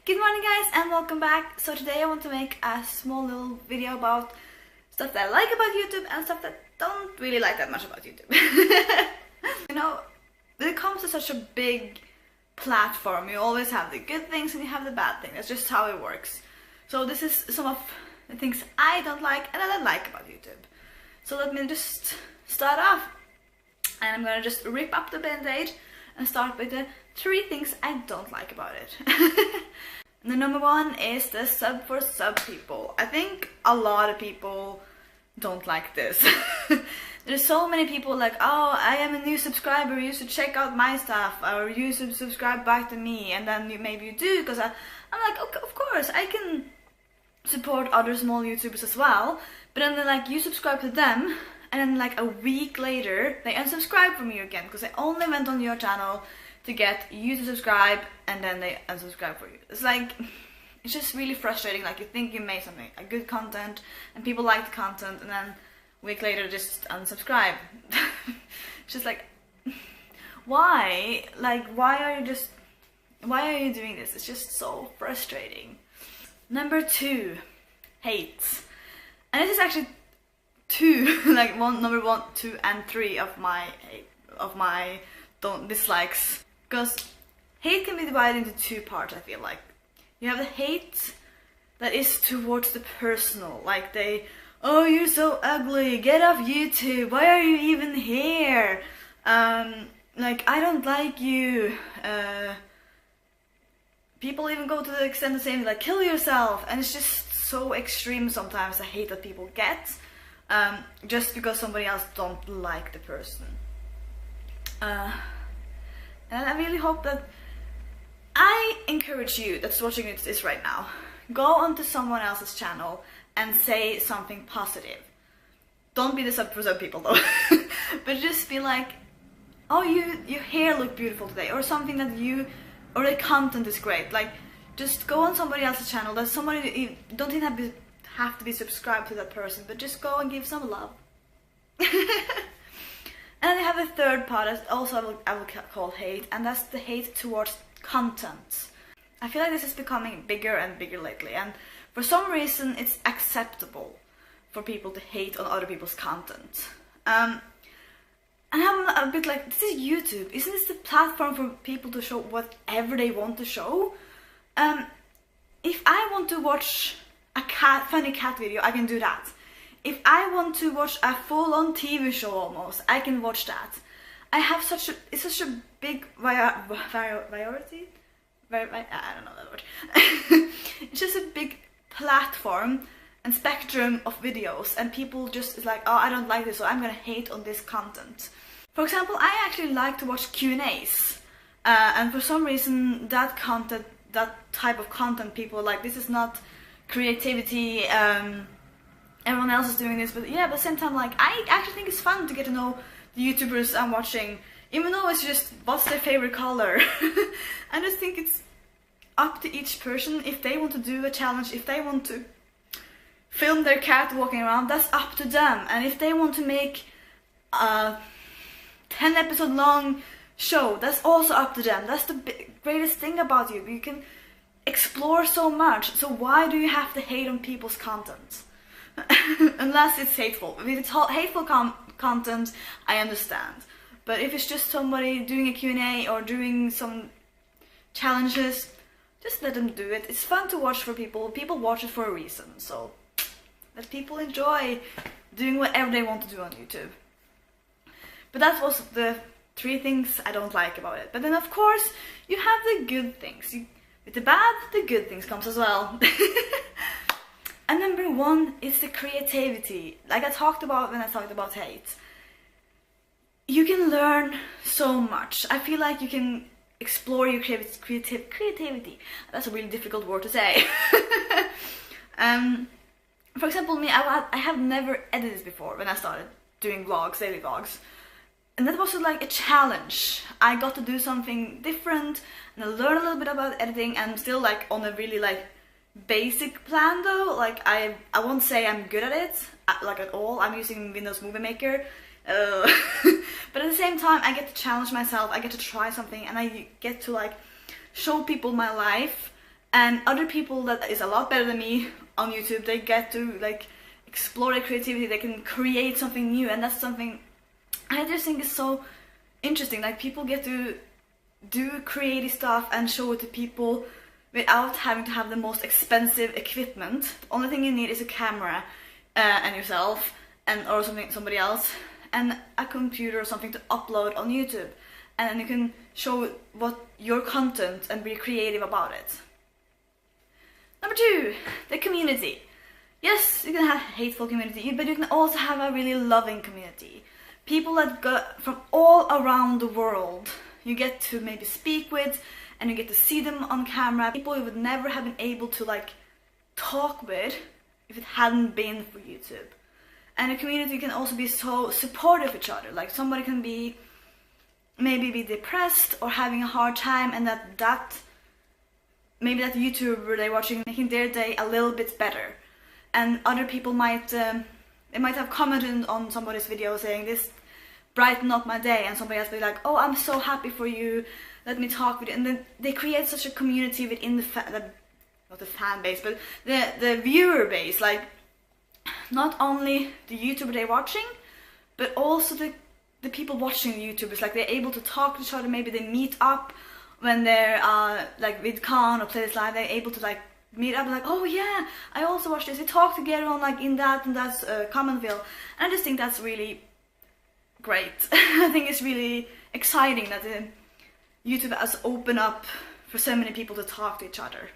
Good morning guys and welcome back. So today I want to make a small little video about stuff that I like about YouTube and stuff that I don't really like that much about YouTube. You know, when it comes to such a big platform, you always have the good things and you have the bad things. That's just how it works. So this is some of the things I don't like and I don't like about YouTube. So let me just start off. And I'm gonna just rip up the band-aid and start with the 3 things I don't like about it. And the number 1 is the sub for sub people. I think a lot of people don't like this. There's so many people like, oh, I am a new subscriber, you should check out my stuff, or you should subscribe back to me, and then maybe you do, because I'm like, okay, of course, I can support other small YouTubers as well, but then they're like, you subscribe to them, and then like a week later, they unsubscribe from you again, because they only went on your channel to get you to subscribe, and then they unsubscribe for you. It's like, it's just really frustrating. Like, you think you made something, a good content, and people like the content, and then a week later just unsubscribe. It's just like, why? Like, why are you doing this? It's just so frustrating. Number 2, hate. And this is actually 2, like number 1, 2, and 3 of my dislikes. Because hate can be divided into 2 parts, I feel like. You have the hate that is towards the personal, like oh, you're so ugly, get off YouTube, why are you even here? Like, I don't like you. People even go to the extent of saying, like, kill yourself, and it's just so extreme sometimes, the hate that people get, just because somebody else don't like the person. And I really hope that I encourage you that's watching this right now, go onto someone else's channel and say something positive. Don't be the sub for sub people though, but just be like, oh, your hair looked beautiful today, or something that or the content is great. Like, just go on somebody else's channel, that's somebody that you don't even have to be subscribed to that person, but just go and give some love. And I have a 3rd part, also I will call hate, and that's the hate towards content. I feel like this is becoming bigger and bigger lately, and for some reason it's acceptable for people to hate on other people's content. And I'm a bit like, this is YouTube, isn't this the platform for people to show whatever they want to show? If I want to watch a funny cat video, I can do that. If I want to watch a full-on TV show almost, I can watch that. I have it's such a big variety? I don't know that word. It's just a big platform and spectrum of videos, and people just is like, oh, I don't like this, so I'm gonna hate on this content. For example, I actually like to watch Q&As, and for some reason that type of content, people are like, this is not creativity, everyone else is doing this, but yeah, but at the same time, like, I actually think it's fun to get to know the YouTubers I'm watching, even though it's just, what's their favorite color? I just think it's up to each person. If they want to do a challenge, if they want to film their cat walking around, that's up to them. And if they want to make a 10-episode long show, that's also up to them. That's the greatest thing about you. You can explore so much, so why do you have to hate on people's content? Unless it's hateful. If it's hateful content, I understand. But if it's just somebody doing a Q&A or doing some challenges, just let them do it. It's fun to watch for people. People watch it for a reason. So let people enjoy doing whatever they want to do on YouTube. But that was the 3 things I don't like about it. But then of course you have the good things. With the bad, the good things comes as well. And number 1 is the creativity. Like I talked about when I talked about hate. You can learn so much. I feel like you can explore your creativity. That's a really difficult word to say. For example, me, I have never edited before when I started doing vlogs, daily vlogs. And that was like a challenge. I got to do something different, and I learned a little bit about editing, and I'm still like on a really like basic plan though. Like I won't say I'm good at it, like at all. I'm using Windows Movie Maker. But at the same time, I get to challenge myself, I get to try something, and I get to like show people my life And other people that is a lot better than me on YouTube, they get to like explore their creativity, they can create something new, and that's something I just think is so interesting. Like, people get to do creative stuff and show it to people without having to have the most expensive equipment. The only thing you need is a camera and yourself, and or somebody else, and a computer or something to upload on YouTube, and then you can show what your content and be creative about it. Number 2, the community. Yes, you can have a hateful community, but you can also have a really loving community. People that go from all around the world, you get to maybe speak with, and you get to see them on camera. People you would never have been able to like talk with if it hadn't been for YouTube. And a community can also be so supportive of each other. Like, somebody can be maybe be depressed or having a hard time, and maybe that YouTuber they're watching making their day a little bit better. And other people might they might have commented on somebody's video saying this brighten up my day, and somebody else be like, oh, I'm so happy for you, let me talk with you. And then they create such a community within not the fan base, but the viewer base. Like, not only the YouTuber they're watching, but also the people watching the YouTubers. Like, they're able to talk to each other. Maybe they meet up when they're like VidCon or Play This Live. They're able to like meet up and like, oh yeah, I also watched this. We talk together on like in that and that's Commonville. And I just think that's really great. I think it's really exciting that YouTube has opened up for so many people to talk to each other.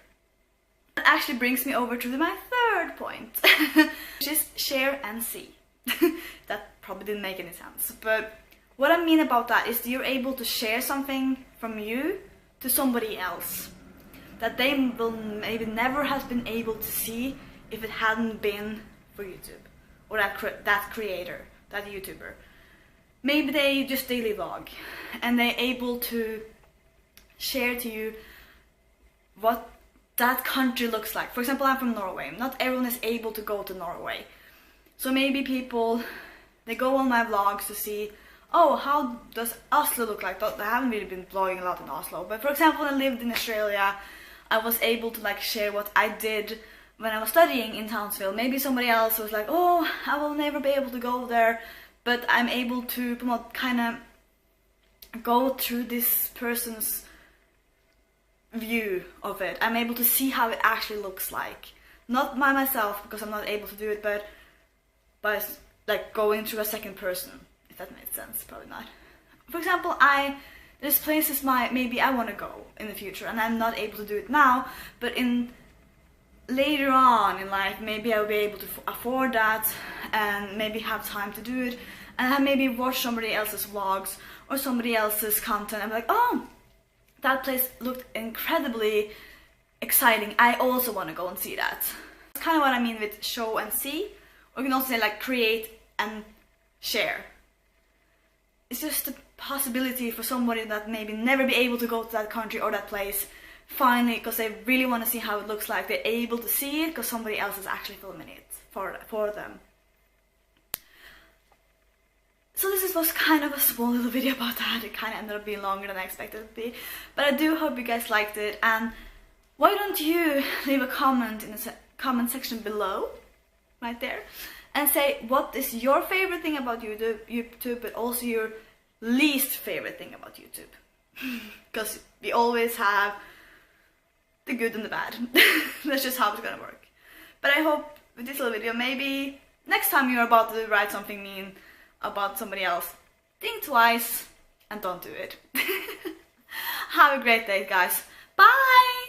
That actually brings me over to my 3rd point, which is share and see. That probably didn't make any sense, but what I mean about that is you're able to share something from you to somebody else that they will maybe never have been able to see if it hadn't been for YouTube or that creator, that YouTuber. Maybe they just daily vlog and they're able to share to you what that country looks like. For example, I'm from Norway. Not everyone is able to go to Norway. So maybe people, they go on my vlogs to see, oh, how does Oslo look like? I haven't really been vlogging a lot in Oslo, but for example, when I lived in Australia, I was able to like share what I did when I was studying in Townsville. Maybe somebody else was like, oh, I will never be able to go there, but I'm able to kind of go through this person's view of it. I'm able to see how it actually looks like. Not by myself, because I'm not able to do it, but by like going through a second person, if that makes sense. Probably not. For example, there's places maybe I want to go in the future, and I'm not able to do it now, but later on in life, maybe I'll be able to afford that and maybe have time to do it, and I maybe watch somebody else's vlogs or somebody else's content and be like, oh, that place looked incredibly exciting, I also want to go and see that. That's kind of what I mean with show and see, or you can also say like create and share. It's just a possibility for somebody that maybe never be able to go to that country or that place, finally, because they really want to see how it looks like, they're able to see it because somebody else is actually filming it for them. So this was kind of a small little video about that. It kind of ended up being longer than I expected it to be, but I do hope you guys liked it, and why don't you leave a comment in the comment section below, right there, and say what is your favorite thing about YouTube, but also your least favorite thing about YouTube. Because we always have the good and the bad. That's just how it's gonna work. But I hope with this little video, maybe next time you're about to write something mean about somebody else, think twice and don't do it. Have a great day, guys. Bye!